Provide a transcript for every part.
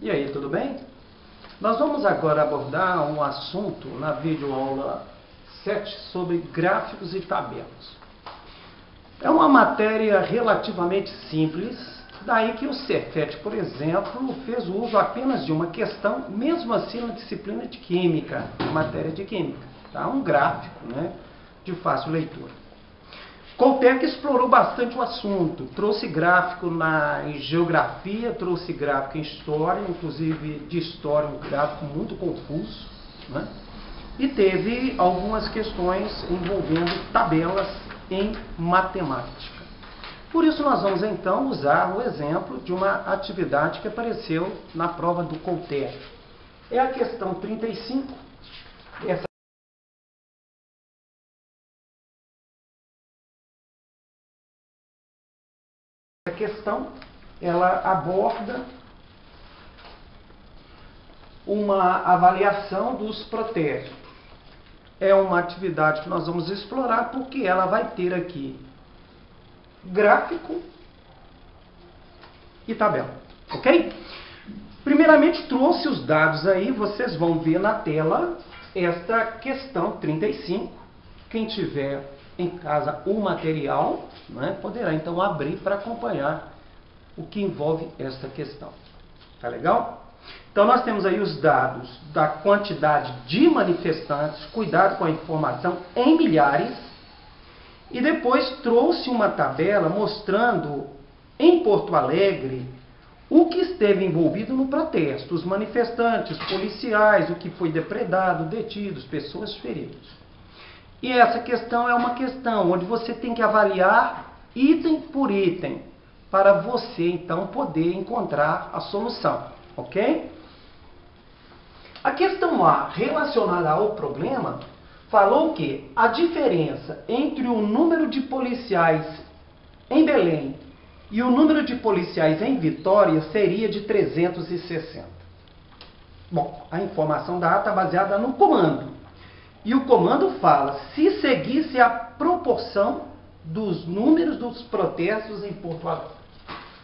E aí, tudo bem? Nós vamos agora abordar um assunto na videoaula 7 sobre gráficos e tabelas. É uma matéria relativamente simples, daí que o Cefet, por exemplo, fez uso apenas de uma questão, mesmo assim na disciplina de Química, matéria de Química. Tá? Um gráfico, né, de fácil leitura. Koltek explorou bastante o assunto, trouxe gráfico em geografia, trouxe gráfico em história, inclusive de história um gráfico muito confuso, né? E teve algumas questões envolvendo tabelas em matemática. Por isso nós vamos então usar o exemplo de uma atividade que apareceu na prova do Koltek. É a questão 35, essa questão, ela aborda uma avaliação dos protésticos. É uma atividade que nós vamos explorar porque ela vai ter aqui gráfico e tabela, ok? Primeiramente trouxe os dados aí, vocês vão ver na tela esta questão 35. Quem tiver em casa o material, né, poderá então abrir para acompanhar o que envolve esta questão. Tá legal? Então nós temos aí os dados da quantidade de manifestantes, cuidado com a informação, em milhares, e depois trouxe uma tabela mostrando em Porto Alegre o que esteve envolvido no protesto, os manifestantes, policiais, o que foi depredado, detidos, pessoas feridas. E essa questão é uma questão onde você tem que avaliar item por item, para você então poder encontrar a solução, ok? A questão A, relacionada ao problema, falou que a diferença entre o número de policiais em Belém e o número de policiais em Vitória seria de 360. Bom, a informação da A está baseada no comando. E o comando fala, se seguisse a proporção dos números dos protestos em Porto Alegre.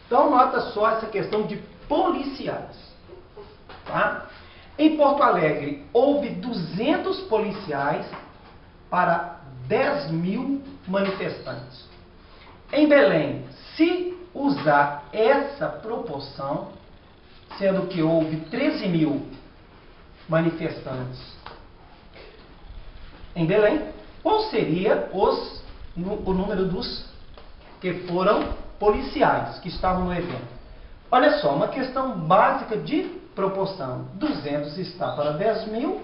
Então, nota só essa questão de policiais. Tá? Em Porto Alegre, houve 200 policiais para 10 mil manifestantes. Em Belém, se usar essa proporção, sendo que houve 13 mil manifestantes em Belém, qual seria o número dos que foram policiais, que estavam no evento? Olha só, uma questão básica de proporção. 200 está para 10 mil,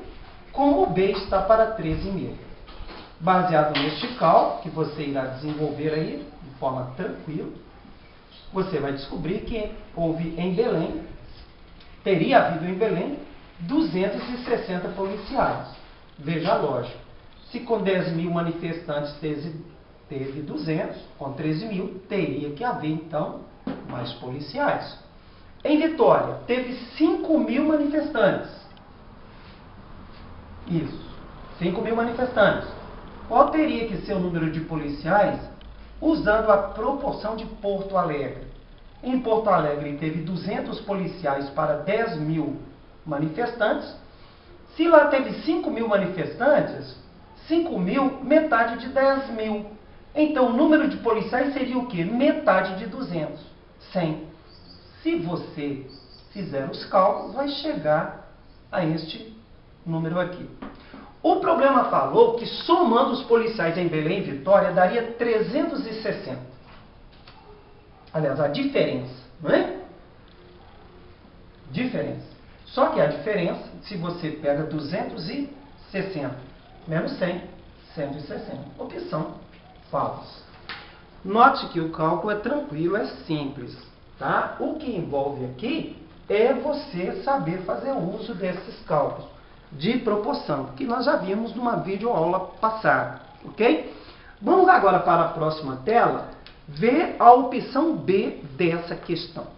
como o B está para 13 mil. Baseado neste cálculo, que você irá desenvolver aí, de forma tranquila, você vai descobrir que houve em Belém, teria havido em Belém, 260 policiais. Veja a lógica. Se com 10 mil manifestantes teve 200, com 13 mil, teria que haver, então, mais policiais. Em Vitória, teve 5 mil manifestantes. Isso, 5 mil manifestantes. Qual teria que ser o número de policiais usando a proporção de Porto Alegre? Em Porto Alegre, teve 200 policiais para 10 mil manifestantes. Se lá teve 5 mil manifestantes, 5 mil, metade de 10 mil. Então, o número de policiais seria o quê? Metade de 200. 100. Se você fizer os cálculos, vai chegar a este número aqui. O problema falou que somando os policiais em Belém e Vitória, daria 360. Aliás, a diferença, não é? Diferença. Só que a diferença, se você pega 260 menos 100, 160. Opção falsa. Note que o cálculo é tranquilo, é simples. Tá? O que envolve aqui é você saber fazer uso desses cálculos de proporção, que nós já vimos numa videoaula passada. Ok? Vamos agora para a próxima tela, ver a opção B dessa questão.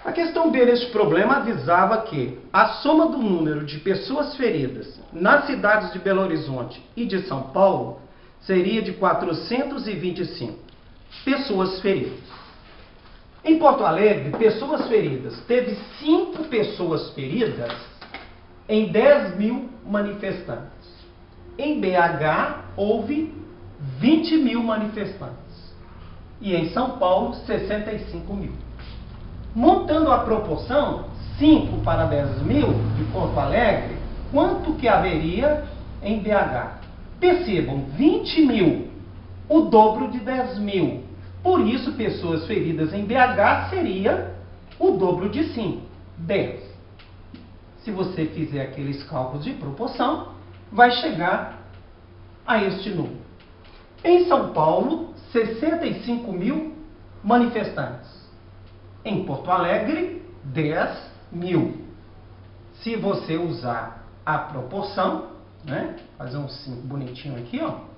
A questão B deste problema avisava que a soma do número de pessoas feridas nas cidades de Belo Horizonte e de São Paulo seria de 425 pessoas feridas. Em Porto Alegre, pessoas feridas. Teve 5 pessoas feridas em 10 mil manifestantes. Em BH, houve 20 mil manifestantes. E em São Paulo, 65 mil. Montando a proporção, 5 para 10 mil de Porto Alegre, quanto que haveria em BH? Percebam, 20 mil, o dobro de 10 mil. Por isso, pessoas feridas em BH seria o dobro de 5, 10. Se você fizer aqueles cálculos de proporção, vai chegar a este número. Em São Paulo, 65 mil manifestantes. Em Porto Alegre, 10 mil. Se você usar a proporção, né? Fazer um 5 bonitinho aqui, ó.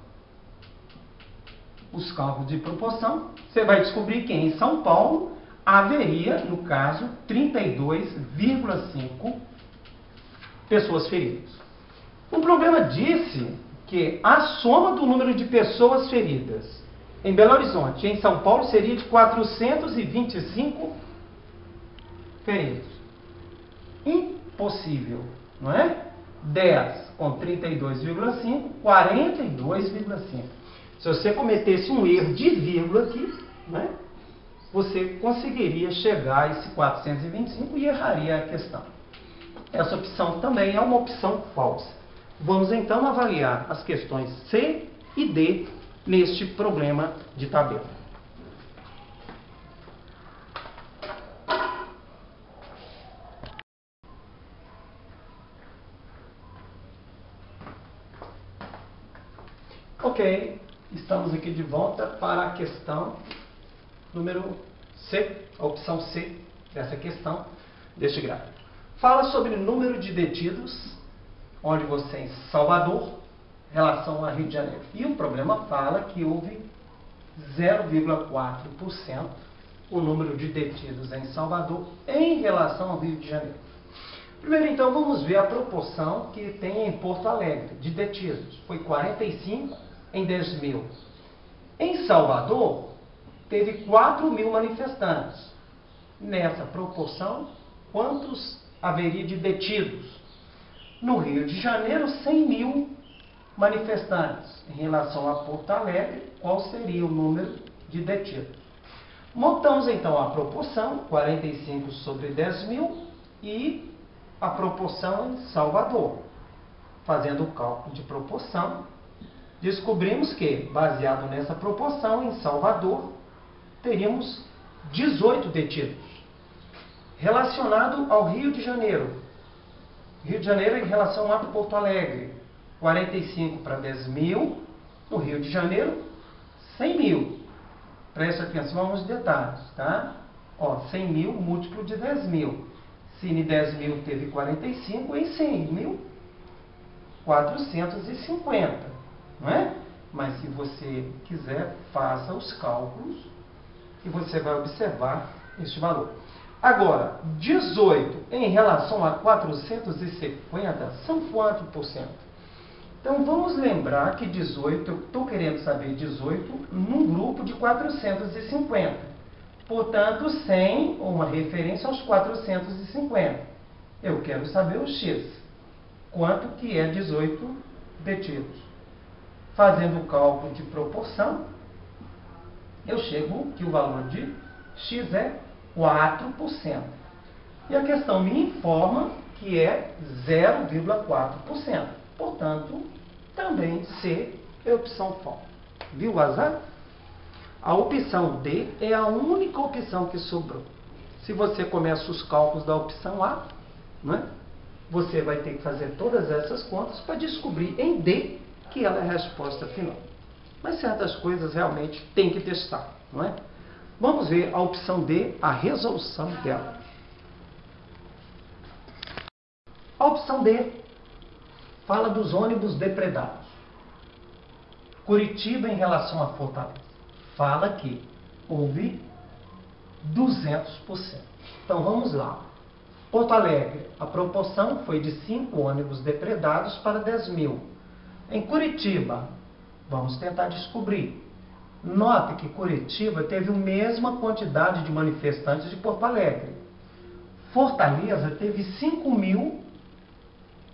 Os cálculos de proporção, você vai descobrir que em São Paulo haveria, no caso, 32,5 pessoas feridas. O problema disse que a soma do número de pessoas feridas em Belo Horizonte e em São Paulo seria de 425 feridos. Impossível, não é? 10 com 32,5, 42,5. Se você cometesse um erro de vírgula aqui, né, você conseguiria chegar a esse 425 e erraria a questão. Essa opção também é uma opção falsa. Vamos então avaliar as questões C e D neste problema de tabela. Ok, estamos aqui de volta para a questão número C, a opção C dessa questão, deste gráfico. Fala sobre o número de detidos, onde você é em Salvador, em relação a Rio de Janeiro. E o problema fala que houve 0,4% o número de detidos em Salvador em relação ao Rio de Janeiro. Primeiro, então, vamos ver a proporção que tem em Porto Alegre de detidos. Foi 45 em 10 mil. Em Salvador, teve 4 mil manifestantes. Nessa proporção, quantos haveria de detidos? No Rio de Janeiro, 100 mil manifestantes. Em relação a Porto Alegre, qual seria o número de detidos? Montamos então a proporção, 45 sobre 10 mil, e a proporção em Salvador. Fazendo o cálculo de proporção, descobrimos que, baseado nessa proporção, em Salvador, teríamos 18 detidos. Relacionado ao Rio de Janeiro. Rio de Janeiro em relação a Porto Alegre. 45 para 10 mil. No Rio de Janeiro, 100 mil. Preste atenção aos detalhes, tá? Ó, 100 mil múltiplo de 10 mil. Se em 10 mil teve 45, em 100 mil, 450. Não é? Mas se você quiser, faça os cálculos e você vai observar este valor. Agora, 18 em relação a 450 são quanto por cento? Então, vamos lembrar que 18, eu estou querendo saber 18 num grupo de 450. Portanto, 100, uma referência aos 450. Eu quero saber o X. Quanto que é 18 detidos? Fazendo o cálculo de proporção, eu chego que o valor de X é 4%. E a questão me informa que é 0,4%. Portanto, também C é opção falsa. Viu o azar? A opção D é a única opção que sobrou. Se você começa os cálculos da opção A, né, você vai ter que fazer todas essas contas para descobrir em D que ela é a resposta final. Mas certas coisas realmente tem que testar, não é? Vamos ver a opção D, a resolução dela. A opção D fala dos ônibus depredados. Curitiba em relação a Fortaleza. Fala que houve 200%. Então vamos lá. Porto Alegre, a proporção foi de 5 ônibus depredados para 10 mil. Em Curitiba, vamos tentar descobrir Note que Curitiba teve a mesma quantidade de manifestantes de Porto Alegre. Fortaleza teve 5.000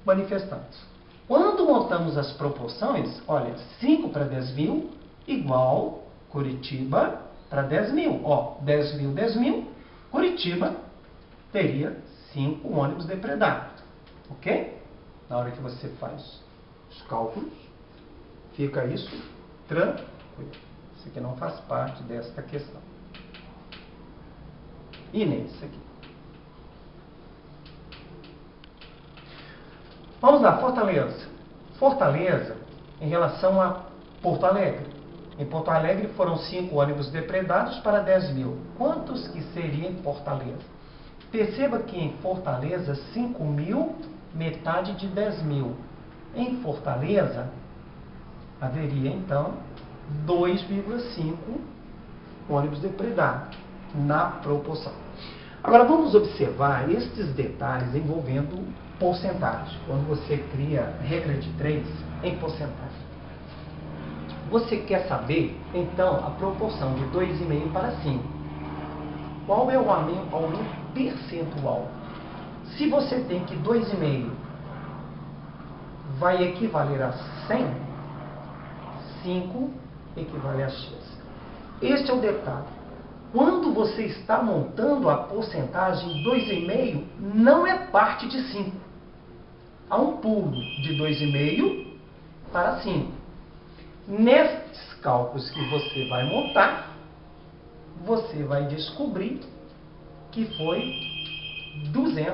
manifestantes. Quando montamos as proporções, olha, 5 para 10.000 igual Curitiba para 10.000. Ó, 10.000, 10.000, Curitiba teria 5 ônibus depredados. Ok? Na hora que você faz os cálculos, fica isso tranquilo. Isso aqui não faz parte desta questão. E nesse aqui. Vamos lá, Fortaleza. Fortaleza, em relação a Porto Alegre. Em Porto Alegre foram 5 ônibus depredados para 10.000. Quantos que seria em Fortaleza? Perceba que em Fortaleza, 5.000, metade de 10.000. Em Fortaleza, haveria então 2,5 ônibus depredados na proporção. Agora vamos observar estes detalhes envolvendo porcentagem. Quando você cria regra de 3 em porcentagem. Você quer saber, então, a proporção de 2,5 para 5. Qual é o aumento percentual? Se você tem que 2,5 vai equivaler a 100, 5 equivale a X. Este é o detalhe. Quando você está montando a porcentagem, 2,5 não é parte de 5. Há um pulo de 2,5 para 5. Nestes cálculos que você vai montar, você vai descobrir que foi 200%.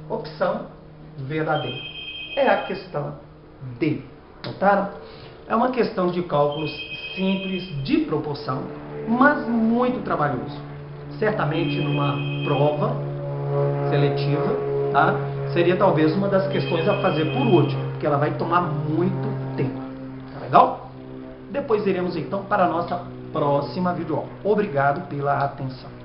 Opção verdadeira. É a questão D. Notaram? É uma questão de cálculos simples de proporção, mas muito trabalhoso. Certamente numa prova seletiva, tá? Seria talvez uma das questões a fazer por último, porque ela vai tomar muito tempo. Tá legal? Depois iremos então para a nossa próxima videoaula. Obrigado pela atenção.